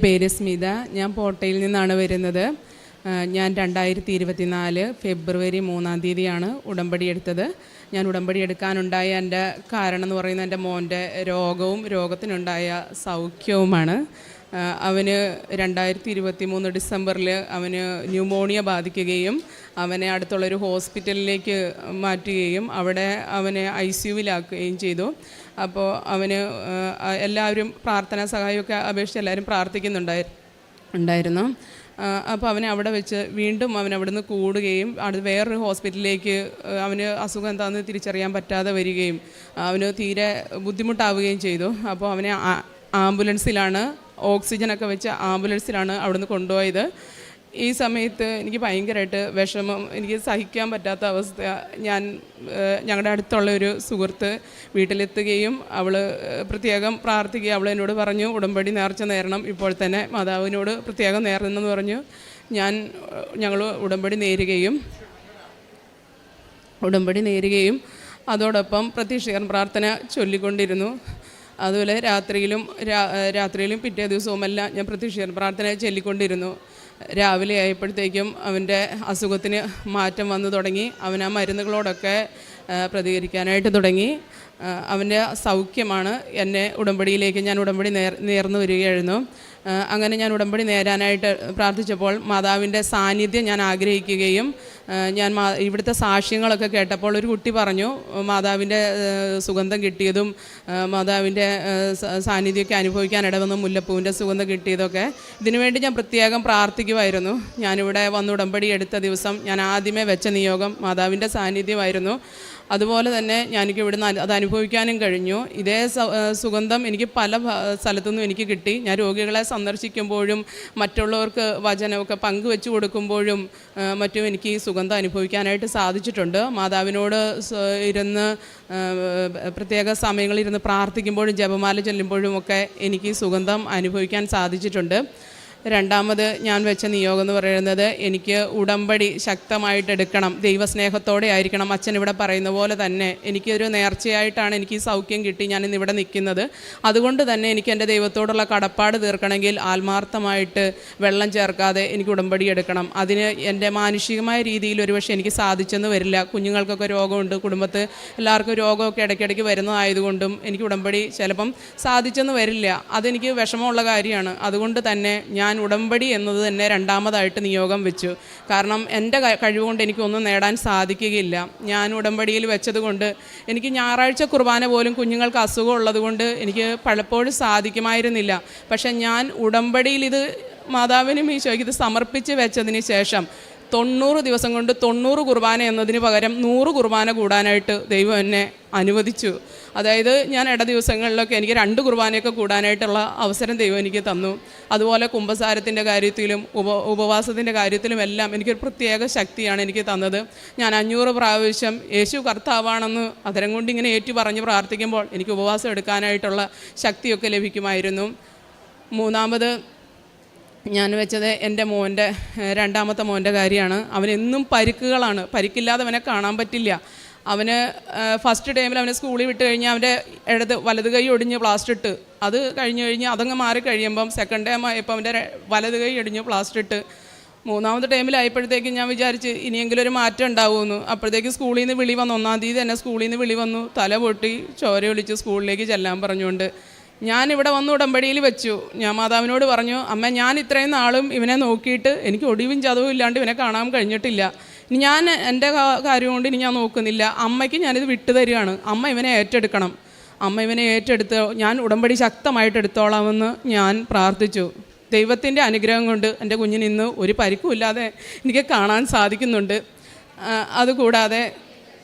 പേര് സ്മിത. ഞാൻ പോട്ടയിൽ നിന്നാണ് വരുന്നത്. ഞാൻ 2024 ഫെബ്രുവരി 3-ാം തീയതിയാണ് ഉടമ്പടി എടുത്തത്. ഞാൻ ഉടമ്പടി എടുക്കാനുണ്ടായ എൻ്റെ കാരണം എന്ന് പറയുന്നത് എൻ്റെ മോൻ്റെ രോഗവും രോഗത്തിനുണ്ടായ സൗഖ്യവുമാണ്. അവന് 2023 ഡിസംബറിൽ അവന് ന്യൂമോണിയ ബാധിക്കുകയും അവനെ അടുത്തുള്ളൊരു ഹോസ്പിറ്റലിലേക്ക് മാറ്റുകയും അവിടെ അവനെ ICUവിലാക്കുകയും ചെയ്തു. അപ്പോൾ അവന് എല്ലാവരും പ്രാർത്ഥനാ സഹായമൊക്കെ അപേക്ഷിച്ച് എല്ലാവരും പ്രാർത്ഥിക്കുന്നുണ്ടായിരുന്നു. അപ്പോൾ അവനെ അവിടെ വെച്ച് വീണ്ടും അവൻ അവിടെ നിന്ന് കൂടുകയും അത് വേറൊരു ഹോസ്പിറ്റലിലേക്ക് അവന് അസുഖം എന്താണെന്ന് തിരിച്ചറിയാൻ പറ്റാതെ വരികയും അവന് തീരെ ബുദ്ധിമുട്ടാവുകയും ചെയ്തു. അപ്പോൾ അവനെ ആംബുലൻസിലാണ്, ഓക്സിജനൊക്കെ വെച്ച് ആംബുലൻസിലാണ് അവിടുന്ന് കൊണ്ടുപോയത്. ഈ സമയത്ത് എനിക്ക് ഭയങ്കരമായിട്ട് വിഷമം, എനിക്ക് സഹിക്കാൻ പറ്റാത്ത അവസ്ഥ. ഞങ്ങളുടെ അടുത്തുള്ള ഒരു സുഹൃത്ത് വീട്ടിലെത്തുകയും അവൾ പ്രത്യേകം പ്രാർത്ഥിക്കുകയും അവൾ എന്നോട് പറഞ്ഞു, ഉടമ്പടി നേർച്ച നേരണം, ഇപ്പോൾ തന്നെ മാതാവിനോട് പ്രത്യേകം നേർന്നെന്ന് പറഞ്ഞു. ഞങ്ങൾ ഉടമ്പടി നേരുകയും അതോടൊപ്പം പ്രത്യക്ഷീകരണ പ്രാർത്ഥന ചൊല്ലിക്കൊണ്ടിരുന്നു. അതുപോലെ രാത്രിയിലും പിറ്റേ ദിവസവുമെല്ലാം ഞാൻ പ്രത്യക്ഷീകരണ പ്രാർത്ഥന ചൊല്ലിക്കൊണ്ടിരുന്നു. രാവിലെ ആയപ്പോഴത്തേക്കും അവൻ്റെ അസുഖത്തിന് മാറ്റം വന്നു തുടങ്ങി. അവൻ ആ മരുന്നുകളോടൊക്കെ പ്രതികരിക്കാനായിട്ട് തുടങ്ങി. അവൻ്റെ സൗഖ്യമാണ് ഞാൻ ഉടമ്പടി നേർന്നു വരികയായിരുന്നു. അങ്ങനെ ഞാൻ ഉടമ്പടി നേരാനായിട്ട് പ്രാർത്ഥിച്ചപ്പോൾ മാതാവിൻ്റെ സാന്നിധ്യം ഞാൻ ആഗ്രഹിക്കുകയും ഇവിടുത്തെ സാക്ഷ്യങ്ങളൊക്കെ കേട്ടപ്പോൾ ഒരു കുട്ടി പറഞ്ഞു മാതാവിൻ്റെ സുഗന്ധം കിട്ടിയതും മാതാവിൻ്റെ സാന്നിധ്യമൊക്കെ അനുഭവിക്കാനിടവന്ന മുല്ലപ്പൂവിൻ്റെ സുഗന്ധം കിട്ടിയതൊക്കെ. ഇതിനുവേണ്ടി ഞാൻ പ്രത്യേകം പ്രാർത്ഥിക്കുമായിരുന്നു. ഞാനിവിടെ വന്ന് ഉടമ്പടി എടുത്ത ദിവസം ഞാൻ ആദ്യമേ വെച്ച നിയോഗം മാതാവിൻ്റെ സാന്നിധ്യമായിരുന്നു. അതുപോലെ തന്നെ എനിക്ക് ഇവിടുന്ന് അത് അനുഭവിക്കാനും കഴിഞ്ഞു. ഇതേ സുഗന്ധം എനിക്ക് പല സ്ഥലത്തുനിന്നും എനിക്ക് കിട്ടി. ഞാൻ രോഗികളെ സന്ദർശിക്കുമ്പോഴും മറ്റുള്ളവർക്ക് വചനമൊക്കെ പങ്കുവെച്ച് കൊടുക്കുമ്പോഴും മറ്റും എനിക്ക് ഈ സുഗന്ധം അനുഭവിക്കാനായിട്ട് സാധിച്ചിട്ടുണ്ട്. മാതാവിനോട് ഇരുന്ന് പ്രത്യേക സമയങ്ങളിരുന്ന് പ്രാർത്ഥിക്കുമ്പോഴും ജപമാല ചൊല്ലുമ്പോഴും ഒക്കെ എനിക്ക് ഈ സുഗന്ധം അനുഭവിക്കാൻ സാധിച്ചിട്ടുണ്ട്. രണ്ടാമത് ഞാൻ വെച്ച നിയോഗം എന്ന് പറയുന്നത് എനിക്ക് ഉടമ്പടി ശക്തമായിട്ടെടുക്കണം, ദൈവസ്നേഹത്തോടെ ആയിരിക്കണം. അച്ഛൻ ഇവിടെ പറയുന്ന പോലെ തന്നെ എനിക്കൊരു നേർച്ചയായിട്ടാണ് എനിക്ക് ഈ സൗഖ്യം കിട്ടി ഞാനിന്ന് ഇവിടെ നിൽക്കുന്നത്. അതുകൊണ്ട് തന്നെ എനിക്ക് എൻ്റെ ദൈവത്തോടുള്ള കടപ്പാട് തീർക്കണമെങ്കിൽ ആത്മാർത്ഥമായിട്ട് വെള്ളം ചേർക്കാതെ എനിക്ക് ഉടമ്പടി എടുക്കണം. അതിന് എൻ്റെ മാനുഷികമായ രീതിയിൽ ഒരുപക്ഷെ എനിക്ക് സാധിച്ചെന്ന് വരില്ല. കുഞ്ഞുങ്ങൾക്കൊക്കെ രോഗമുണ്ട്, കുടുംബത്ത് എല്ലാവർക്കും രോഗമൊക്കെ ഇടയ്ക്കിടയ്ക്ക് വരുന്നതായതുകൊണ്ടും എനിക്ക് ഉടമ്പടി ചിലപ്പം സാധിച്ചെന്ന് വരില്ല. അതെനിക്ക് വിഷമമുള്ള കാര്യമാണ്. അതുകൊണ്ട് തന്നെ ഞാൻ ഉടമ്പടി എന്നത് തന്നെ രണ്ടാമതായിട്ട് നിയോഗം വെച്ചു. കാരണം എൻ്റെ കഴിവുകൊണ്ട് എനിക്കൊന്നും നേടാൻ സാധിക്കുകയില്ല. ഞാൻ ഉടമ്പടിയിൽ വെച്ചതുകൊണ്ട് എനിക്ക് ഞായറാഴ്ച കുർബാന പോലും കുഞ്ഞുങ്ങൾക്ക് അസുഖം ഉള്ളതുകൊണ്ട് എനിക്ക് പലപ്പോഴും സാധിക്കുമായിരുന്നില്ല. പക്ഷെ ഞാൻ ഉടമ്പടിയിൽ ഇത് മാതാവിനും ഈശോയ്ക്ക് ഇത് സമർപ്പിച്ച് വെച്ചതിന് ശേഷം 90 ദിവസം കൊണ്ട് 90 കുർബാന എന്നതിന് പകരം 100 കുർബാന കൂടാനായിട്ട് ദൈവം എന്നെ അനുവദിച്ചു. അതായത് ഞാൻ ദിവസങ്ങളിലൊക്കെ എനിക്ക് 2 കുർബാനയൊക്കെ കൂടാനായിട്ടുള്ള അവസരം ദൈവം എനിക്ക് തന്നു. അതുപോലെ കുമ്പസാരത്തിൻ്റെ കാര്യത്തിലും ഉപവാസത്തിൻ്റെ കാര്യത്തിലും എല്ലാം എനിക്കൊരു പ്രത്യേക ശക്തിയാണ് എനിക്ക് തന്നത്. ഞാൻ 500 പ്രാവശ്യം യേശു കർത്താവാണെന്ന് അതരം കൊണ്ട് ഇങ്ങനെ പറഞ്ഞ് പ്രാർത്ഥിക്കുമ്പോൾ എനിക്ക് ഉപവാസം എടുക്കാനായിട്ടുള്ള ശക്തിയൊക്കെ ലഭിക്കുമായിരുന്നു. മൂന്നാമത് ഞാൻ വെച്ചത് എൻ്റെ രണ്ടാമത്തെ മോൻ്റെ കാര്യമാണ്. അവനെന്നും പരിക്കുകളാണ്. പരിക്കില്ലാതെ അവനെ കാണാൻ പറ്റില്ല. അവന് ഫസ്റ്റ് ടൈമിൽ അവനെ സ്കൂളിൽ വിട്ട് കഴിഞ്ഞാൽ അവൻ്റെ വലത് കൈ ഒടിഞ്ഞ് പ്ലാസ്റ്റർ ഇട്ട്, അത് കഴിഞ്ഞ് അതങ്ങ് മാറി കഴിയുമ്പം സെക്കൻഡ് ടൈം ആയപ്പോൾ അവൻ്റെ വലത് കൈ ഒടിഞ്ഞ് പ്ലാസ്റ്റർ ഇട്ട്. മൂന്നാമത്തെ ടൈമിലായപ്പോഴത്തേക്കും ഞാൻ വിചാരിച്ച് ഇനിയെങ്കിലും ഒരു മാറ്റം ഉണ്ടാവുമെന്ന്. അപ്പോഴത്തേക്ക് സ്കൂളിൽ നിന്ന് വിളി വന്നു. 1-ാം തീയതി തന്നെ സ്കൂളിൽ നിന്ന് വിളി വന്നു. തല പൊട്ടി ചോര ഒലിച്ച് സ്കൂളിലേക്ക് ചെല്ലാൻ പറഞ്ഞുകൊണ്ട് ഞാനിവിടെ വന്ന് ഉടമ്പടിയിൽ വെച്ചു. ഞാൻ മാതാവിനോട് പറഞ്ഞു, അമ്മ ഞാൻ ഇത്രയും നാളും ഇവനെ നോക്കിയിട്ട് എനിക്ക് ഒടിവും ചതവും ഇല്ലാണ്ട് ഇവനെ കാണാൻ കഴിഞ്ഞിട്ടില്ല. ഞാൻ എൻ്റെ കാര്യം കൊണ്ട് ഇനി ഞാൻ നോക്കുന്നില്ല. അമ്മയ്ക്ക് ഞാനിത് വിട്ടു തരികയാണ്. അമ്മ ഇവനെ ഏറ്റെടുക്കണം. അമ്മ ഇവനെ ഏറ്റെടുത്ത് ഞാൻ ഉടമ്പടി ശക്തമായിട്ട് എടുത്തോളാമെന്ന് ഞാൻ പ്രാർത്ഥിച്ചു. ദൈവത്തിൻ്റെ അനുഗ്രഹം കൊണ്ട് എൻ്റെ കുഞ്ഞിന് ഇന്ന് ഒരു പരിക്കുമില്ലാതെ എനിക്ക് കാണാൻ സാധിക്കുന്നുണ്ട്. അതുകൂടാതെ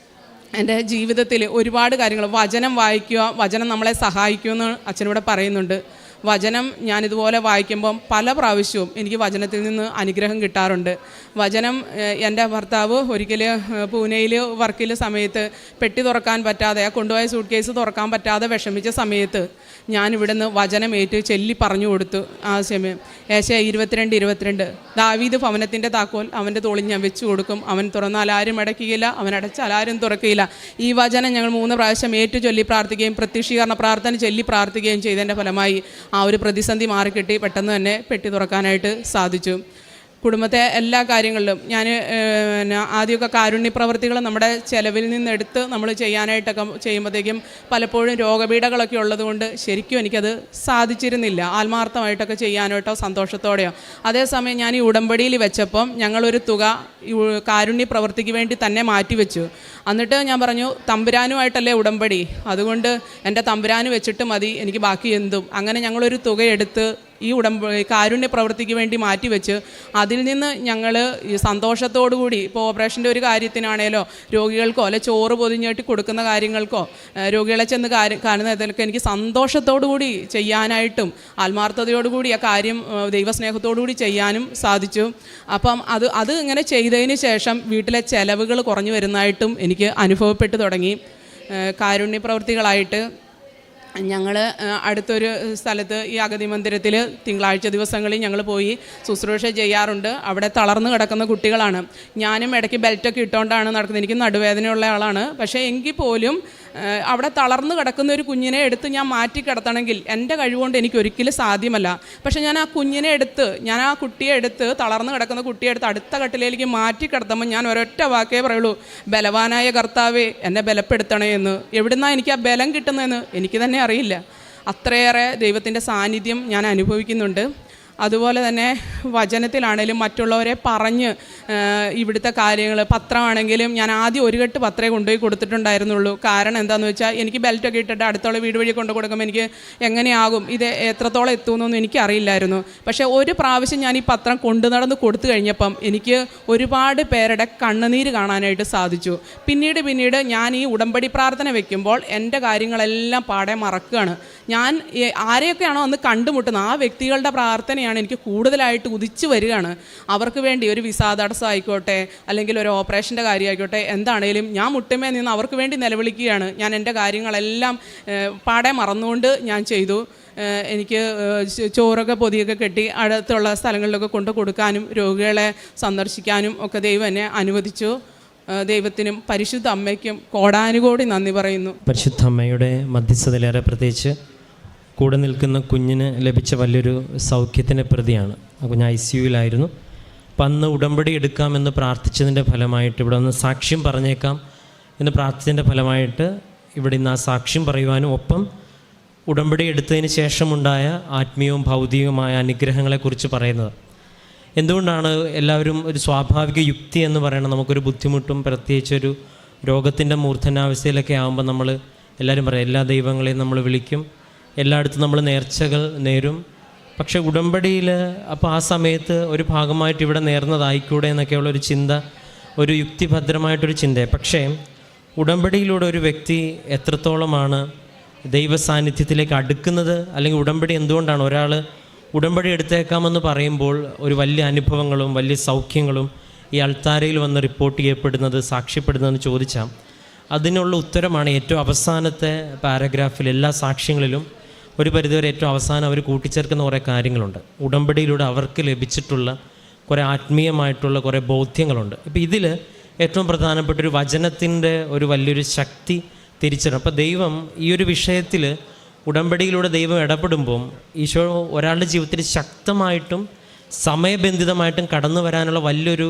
എൻ്റെ ജീവിതത്തിൽ ഒരുപാട് കാര്യങ്ങൾ, വചനം വായിക്കുക, വചനം നമ്മളെ സഹായിക്കുമെന്ന് അച്ഛനിവിടെ പറയുന്നുണ്ട്. വചനം ഞാനിതുപോലെ വായിക്കുമ്പം പല പ്രാവശ്യവും എനിക്ക് വചനത്തിൽ നിന്ന് അനുഗ്രഹം കിട്ടാറുണ്ട്. വചനം എൻ്റെ ഭർത്താവ് ഒരിക്കൽ പൂനെയിൽ വർക്കിൽ സമയത്ത് പെട്ടി തുറക്കാൻ പറ്റാതെ, കൊണ്ടുപോയ സൂട്ട് കേസ് തുറക്കാൻ പറ്റാതെ വിഷമിച്ച സമയത്ത് ഞാനിവിടുന്ന് വചനമേറ്റ് ചൊല്ലി പറഞ്ഞു കൊടുത്തു. ആ സമയം ഏശയ്യാ 22:22 ദാവീദ് ഭവനത്തിൻ്റെ താക്കോൽ അവൻ്റെ തോളിൽ ഞാൻ വെച്ച് കൊടുക്കും, അവൻ തുറന്നാൽ ആരും അടയ്ക്കുകയില്ല, അവൻ അടച്ചാൽ ആരും തുറക്കുകയില്ല. ഈ വചനം ഞങ്ങൾ 3 പ്രാവശ്യം ഏറ്റു ചൊല്ലി പ്രാർത്ഥിക്കുകയും പ്രത്യക്ഷീകരണ പ്രാർത്ഥന ചൊല്ലി പ്രാർത്ഥിക്കുകയും ചെയ്തതിൻ്റെ ഫലമായി ആ ഒരു പ്രതിസന്ധി മാറിക്കിട്ടി. പെട്ടെന്ന് തന്നെ പെട്ടി തുറക്കാനായിട്ട് സാധിച്ചു. കുടുംബത്തെ എല്ലാ കാര്യങ്ങളിലും ഞാൻ ആദ്യമൊക്കെ കാരുണ്യ പ്രവൃത്തികൾ നമ്മുടെ ചിലവിൽ നിന്നെടുത്ത് നമ്മൾ ചെയ്യാനായിട്ടൊക്കെ ചെയ്യുമ്പോഴത്തേക്കും പലപ്പോഴും രോഗപീഠകളൊക്കെ ഉള്ളതുകൊണ്ട് ശരിക്കും എനിക്കത് സാധിച്ചിരുന്നില്ല, ആത്മാർത്ഥമായിട്ടൊക്കെ ചെയ്യാനായിട്ടോ സന്തോഷത്തോടെയോ. അതേസമയം ഞാൻ ഈ ഉടമ്പടിയിൽ വെച്ചപ്പം ഞങ്ങളൊരു തുക കാരുണ്യ പ്രവൃത്തിക്ക് വേണ്ടി തന്നെ മാറ്റിവെച്ചു. എന്നിട്ട് ഞാൻ പറഞ്ഞു, തമ്പുരാനുമായിട്ടല്ലേ ഉടമ്പടി, അതുകൊണ്ട് എൻ്റെ തമ്പുരാന് വെച്ചിട്ട് മതി എനിക്ക് ബാക്കി എന്തും. അങ്ങനെ ഞങ്ങളൊരു തുക എടുത്ത് ഈ കാരുണ്യ പ്രവൃത്തിക്ക് വേണ്ടി മാറ്റിവെച്ച് അതിൽ നിന്ന് ഞങ്ങൾ ഈ സന്തോഷത്തോടു കൂടി ഇപ്പോൾ ഓപ്പറേഷൻ്റെ ഒരു കാര്യത്തിനാണേലോ രോഗികൾക്കോ അല്ലെ ചോറ് പൊതിഞ്ഞിട്ട് കൊടുക്കുന്ന കാര്യങ്ങൾക്കോ രോഗികളെ ചെന്ന് കാണുന്നതിലൊക്കെ എനിക്ക് സന്തോഷത്തോടു കൂടി ചെയ്യാനായിട്ടും ആത്മാർത്ഥതയോടുകൂടി ആ കാര്യം ദൈവസ്നേഹത്തോടു കൂടി ചെയ്യാനും സാധിച്ചു. അപ്പം അത് ഇങ്ങനെ ചെയ്തതിന് ശേഷം വീട്ടിലെ ചെലവുകൾ കുറഞ്ഞു വരുന്നതായിട്ടും എനിക്ക് അനുഭവപ്പെട്ടു തുടങ്ങി. കാരുണ്യ പ്രവൃത്തികളായിട്ട് ഞങ്ങൾ അടുത്തൊരു സ്ഥലത്ത് ഈ അഗതി മന്ദിരത്തിൽ തിങ്കളാഴ്ച ദിവസങ്ങളിൽ ഞങ്ങൾ പോയി ശുശ്രൂഷ ചെയ്യാറുണ്ട്. അവിടെ തളർന്നു കിടക്കുന്ന കുട്ടികളാണ്. ഞാനും ഇടയ്ക്ക് ബെൽറ്റൊക്കെ ഇട്ടുകൊണ്ടാണ് നടക്കുന്നത്. എനിക്ക് നടുവേദനയുള്ള ആളാണ്. പക്ഷേ എങ്കിൽ പോലും അവിടെ തളർന്നു കിടക്കുന്ന ഒരു കുഞ്ഞിനെ എടുത്ത് ഞാൻ മാറ്റി കിടത്തണമെങ്കിൽ എൻ്റെ കഴിവുകൊണ്ട് എനിക്ക് ഒരിക്കലും സാധ്യമല്ല. പക്ഷേ ഞാൻ ആ കുട്ടിയെ എടുത്ത് തളർന്നു കിടക്കുന്ന കുട്ടിയെ എടുത്ത് അടുത്ത കട്ടിലേക്ക് മാറ്റി കിടത്തുമ്പോൾ ഞാൻ ഒരൊറ്റ വാക്കേ പറയുള്ളൂ, ബലവാനായ കർത്താവേ എന്നെ ബലപ്പെടുത്തണേ എന്ന്. എവിടുന്നാണ് എനിക്ക് ആ ബലം കിട്ടുന്നതെന്ന് എനിക്ക് തന്നെ അറിയില്ല. അത്രയേറെ ദൈവത്തിൻ്റെ സാന്നിധ്യം ഞാൻ അനുഭവിക്കുന്നുണ്ട്. അതുപോലെ തന്നെ വചനത്തിലാണേലും മറ്റുള്ളവരെ പറഞ്ഞ് ഇവിടുത്തെ കാര്യങ്ങൾ, പത്രമാണെങ്കിലും ഞാൻ ആദ്യം ഒരു കെട്ട് പത്രമേ കൊണ്ടുപോയി കൊടുത്തിട്ടുണ്ടായിരുന്നുള്ളൂ. കാരണം എന്താണെന്ന് വെച്ചാൽ എനിക്ക് ബെൽറ്റൊക്കെ ഇട്ടിട്ട് അടുത്തുള്ള വീട് വഴി കൊണ്ടു കൊടുക്കുമ്പോൾ എനിക്ക് എങ്ങനെയാകും, ഇത് എത്രത്തോളം എത്തുമെന്നൊന്നും എനിക്കറിയില്ലായിരുന്നു. പക്ഷേ ഒരു പ്രാവശ്യം ഞാൻ ഈ പത്രം കൊണ്ടു നടന്ന് കൊടുത്തു കഴിഞ്ഞപ്പം എനിക്ക് ഒരുപാട് പേരുടെ കണ്ണുനീര് കാണാനായിട്ട് സാധിച്ചു. പിന്നീട് ഞാൻ ഈ ഉടമ്പടി പ്രാർത്ഥന വയ്ക്കുമ്പോൾ എൻ്റെ കാര്യങ്ങളെല്ലാം പാടെ മറക്കുകയാണ്. ഞാൻ ആരെയൊക്കെയാണോ അന്ന് കണ്ടുമുട്ടുന്നത് ആ വ്യക്തികളുടെ പ്രാർത്ഥനയാണ് എനിക്ക് കൂടുതലായിട്ട് ഉദിച്ചു വരികയാണ്. അവർക്ക് വേണ്ടി ഒരു വിസ തടസ്സം ആയിക്കോട്ടെ, അല്ലെങ്കിൽ ഒരു ഓപ്പറേഷൻ്റെ കാര്യമായിക്കോട്ടെ, എന്താണേലും ഞാൻ മുട്ടുമേ നിന്ന് അവർക്ക് വേണ്ടി നിലവിളിക്കുകയാണ്. ഞാൻ എൻ്റെ കാര്യങ്ങളെല്ലാം പാടെ മറന്നുകൊണ്ട് ഞാൻ ചെയ്തു. എനിക്ക് ചോറൊക്കെ പൊതിയൊക്കെ കെട്ടി അടുത്തുള്ള സ്ഥലങ്ങളിലൊക്കെ കൊണ്ടു കൊടുക്കാനും രോഗികളെ സന്ദർശിക്കാനും ഒക്കെ ദൈവം എന്നെ അനുവദിച്ചു. ദൈവത്തിനും പരിശുദ്ധ അമ്മയ്ക്കും കോടാനുകോടി നന്ദി പറയുന്നു. പരിശുദ്ധ അമ്മയുടെ മധ്യസ്ഥതയിലേറെ പ്രത്യേകിച്ച് കൂടെ നിൽക്കുന്ന കുഞ്ഞിന് ലഭിച്ച വലിയൊരു സൗഖ്യത്തിൻ്റെ പ്രതിയാണ്. ആ കുഞ്ഞ് ICUവിലായിരുന്നു. അപ്പം അന്ന് ഉടമ്പടി എടുക്കാമെന്ന് പ്രാർത്ഥിച്ചതിൻ്റെ ഫലമായിട്ട് ഇവിടെ ഒന്ന് സാക്ഷ്യം പറഞ്ഞേക്കാം എന്ന് പ്രാർത്ഥിച്ചതിൻ്റെ ഫലമായിട്ട് ഇവിടെ ഇന്ന് ആ സാക്ഷ്യം പറയുവാനും ഒപ്പം ഉടമ്പടി എടുത്തതിന് ശേഷമുണ്ടായ ആത്മീയവും ഭൗതികവുമായ അനുഗ്രഹങ്ങളെക്കുറിച്ച് പറയുന്നത്. എന്തുകൊണ്ടാണ് എല്ലാവരും ഒരു സ്വാഭാവിക യുക്തി എന്ന് പറയുന്നത്, നമുക്കൊരു ബുദ്ധിമുട്ടും പ്രത്യേകിച്ചൊരു രോഗത്തിൻ്റെ മൂർധനാവസ്ഥയിലൊക്കെ ആകുമ്പോൾ നമ്മൾ എല്ലാവരും പറയും എല്ലാ ദൈവങ്ങളെയും നമ്മൾ വിളിക്കും, എല്ലായിടത്തും നമ്മൾ നേർച്ചകൾ നേരും. പക്ഷേ ഉടമ്പടിയിൽ അപ്പോൾ ആ സമയത്ത് ഒരു ഭാഗമായിട്ട് ഇവിടെ നേർന്നതായിക്കൂടെ എന്നൊക്കെയുള്ളൊരു ചിന്ത, ഒരു യുക്തിഭദ്രമായിട്ടൊരു ചിന്ത. പക്ഷേ ഉടമ്പടിയിലൂടെ ഒരു വ്യക്തി എത്രത്തോളമാണ് ദൈവ സാന്നിധ്യത്തിലേക്ക് അടുക്കുന്നത്, അല്ലെങ്കിൽ ഉടമ്പടി എന്തുകൊണ്ടാണ് ഒരാൾ ഉടമ്പടി എടുത്തേക്കാമെന്ന് പറയുമ്പോൾ ഒരു വലിയ അനുഭവങ്ങളും വലിയ സൗഖ്യങ്ങളും ഈ അൾത്താരയിൽ വന്ന് റിപ്പോർട്ട് ചെയ്യപ്പെടുന്നത്, സാക്ഷ്യപ്പെടുന്നതെന്ന് ചോദിച്ചാൽ അതിനുള്ള ഉത്തരമാണ് ഏറ്റവും അവസാനത്തെ പാരഗ്രാഫിൽ. എല്ലാ സാക്ഷ്യങ്ങളിലും ഒരു പരിധിവരെ ഏറ്റവും അവസാനം അവർ കൂട്ടിച്ചേർക്കുന്ന കുറേ കാര്യങ്ങളുണ്ട്. ഉടമ്പടിയിലൂടെ അവർക്ക് ലഭിച്ചിട്ടുള്ള കുറേ ആത്മീയമായിട്ടുള്ള കുറേ ബോധ്യങ്ങളുണ്ട്. ഇപ്പോൾ ഇതിൽ ഏറ്റവും പ്രധാനപ്പെട്ടൊരു വചനത്തിൻ്റെ ഒരു വലിയൊരു ശക്തി തിരിച്ചറിയും. അപ്പോൾ ദൈവം ഈ ഒരു വിഷയത്തിൽ ഉടമ്പടിയിലൂടെ ദൈവം ഇടപെടുമ്പം ഈശോ ഒരാളുടെ ജീവിതത്തിൽ ശക്തമായിട്ടും സമയബന്ധിതമായിട്ടും കടന്നു വരാനുള്ള വലിയൊരു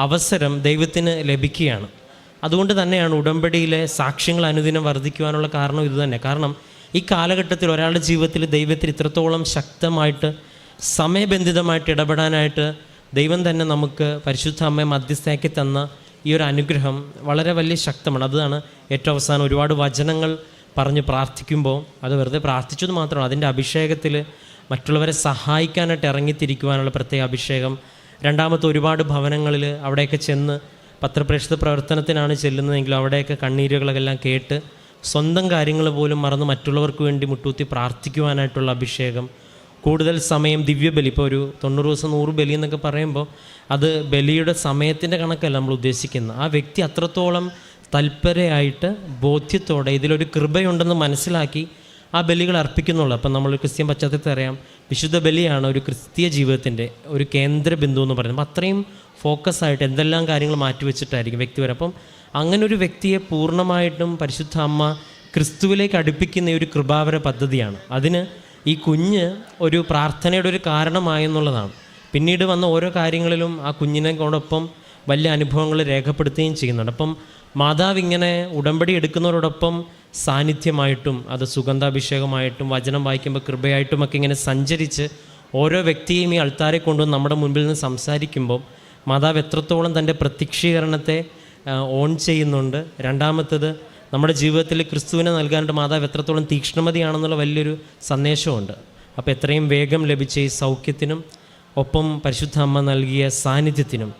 അവസരം ദൈവത്തിന് ലഭിക്കുകയാണ്. അതുകൊണ്ട് തന്നെയാണ് ഉടമ്പടിയിലെ സാക്ഷ്യങ്ങൾ അനുദിനം വർദ്ധിക്കുവാനുള്ള കാരണം ഇതുതന്നെ. കാരണം ഈ കാലഘട്ടത്തിൽ ഒരാളുടെ ജീവിതത്തിൽ ദൈവത്തിൽ ഇത്രത്തോളം ശക്തമായിട്ട് സമയബന്ധിതമായിട്ട് ഇടപെടാനായിട്ട് ദൈവം തന്നെ നമുക്ക് പരിശുദ്ധ അമ്മയെ മധ്യസ്ഥയാക്കി തന്ന ഈ ഒരു അനുഗ്രഹം വളരെ വലിയ ശക്തമാണ്. അതാണ് ഏറ്റവും അവസാനം ഒരുപാട് വചനങ്ങൾ പറഞ്ഞ് പ്രാർത്ഥിക്കുമ്പോൾ അത് വെറുതെ പ്രാർത്ഥിച്ചത് മാത്രമാണ്. അതിൻ്റെ അഭിഷേകത്തിൽ മറ്റുള്ളവരെ സഹായിക്കാനായിട്ട് ഇറങ്ങിത്തിരിക്കുവാനുള്ള പ്രത്യേക അഭിഷേകം. രണ്ടാമത്തെ ഒരുപാട് ഭവനങ്ങളിൽ അവിടെയൊക്കെ ചെന്ന് പത്രപ്രേക്ഷിത പ്രവർത്തനത്തിനാണ് ചെല്ലുന്നതെങ്കിലും അവിടെയൊക്കെ കണ്ണീരുകളെല്ലാം കേട്ട് സ്വന്തം കാര്യങ്ങൾ പോലും മറന്ന് മറ്റുള്ളവർക്ക് വേണ്ടി മുട്ടൂത്തി പ്രാർത്ഥിക്കുവാനായിട്ടുള്ള അഭിഷേകം. കൂടുതൽ സമയം ദിവ്യബലി, ഇപ്പോൾ ഒരു 90 ദിവസം 100 ബലി എന്നൊക്കെ പറയുമ്പോൾ അത് ബലിയുടെ സമയത്തിൻ്റെ കണക്കല്ല നമ്മൾ ഉദ്ദേശിക്കുന്നത്. ആ വ്യക്തി അത്രത്തോളം തൽപരയായിട്ട് ബോധ്യത്തോടെ ഇതിലൊരു കൃപയുണ്ടെന്ന് മനസ്സിലാക്കി ആ ബലികൾ അർപ്പിക്കുന്നുള്ളൂ. അപ്പം നമ്മൾ ക്രിസ്ത്യൻ പശ്ചാത്തലത്തിൽ അറിയാം, വിശുദ്ധ ബലിയാണ് ഒരു ക്രിസ്തീയ ജീവിതത്തിൻ്റെ ഒരു കേന്ദ്ര ബിന്ദു എന്ന് പറയുന്നത്. അപ്പം അത്രയും ഫോക്കസ് ആയിട്ട് എന്തെല്ലാം കാര്യങ്ങൾ മാറ്റിവെച്ചിട്ടായിരിക്കും വ്യക്തിപരം. അപ്പം അങ്ങനെ ഒരു വ്യക്തിയെ പൂർണ്ണമായിട്ടും പരിശുദ്ധ അമ്മ ക്രിസ്തുവിലേക്ക് അടുപ്പിക്കുന്ന ഒരു കൃപാവര പദ്ധതിയാണ്. അതിന് ഈ കുഞ്ഞ് ഒരു പ്രാർത്ഥനയുടെ ഒരു കാരണമായെന്നുള്ളതാണ്. പിന്നീട് വന്ന ഓരോ കാര്യങ്ങളിലും ആ കുഞ്ഞിനോടൊപ്പം വലിയ അനുഭവങ്ങൾ രേഖപ്പെടുത്തുകയും ചെയ്യുന്നുണ്ട്. അപ്പം മാതാവ് ഇങ്ങനെ ഉടമ്പടി എടുക്കുന്നവരോടൊപ്പം സാന്നിധ്യമായിട്ടും അത് സുഗന്ധാഭിഷേകമായിട്ടും വചനം വായിക്കുമ്പോൾ കൃപയായിട്ടുമൊക്കെ ഇങ്ങനെ സഞ്ചരിച്ച് ഓരോ വ്യക്തിയും ഈ അൾത്താരെ കൊണ്ടുവന്ന് നമ്മുടെ മുൻപിൽ നിന്ന് സംസാരിക്കുമ്പോൾ മാതാവ് എത്രത്തോളം തൻ്റെ പ്രത്യക്ഷീകരണത്തെ ഓൺ ചെയ്യുന്നുണ്ട്. രണ്ടാമത്തത് നമ്മുടെ ജീവിതത്തിൽ ക്രിസ്തുവിനെ നൽകാനായിട്ട് മാതാവ് എത്രത്തോളം തീക്ഷ്ണമതിയാണെന്നുള്ള വലിയൊരു സന്ദേശമുണ്ട്. അപ്പോൾ എത്രയും വേഗം ലഭിച്ച ഈ സൗഖ്യത്തിനും ഒപ്പം പരിശുദ്ധ അമ്മ നൽകിയ സാന്നിധ്യത്തിനും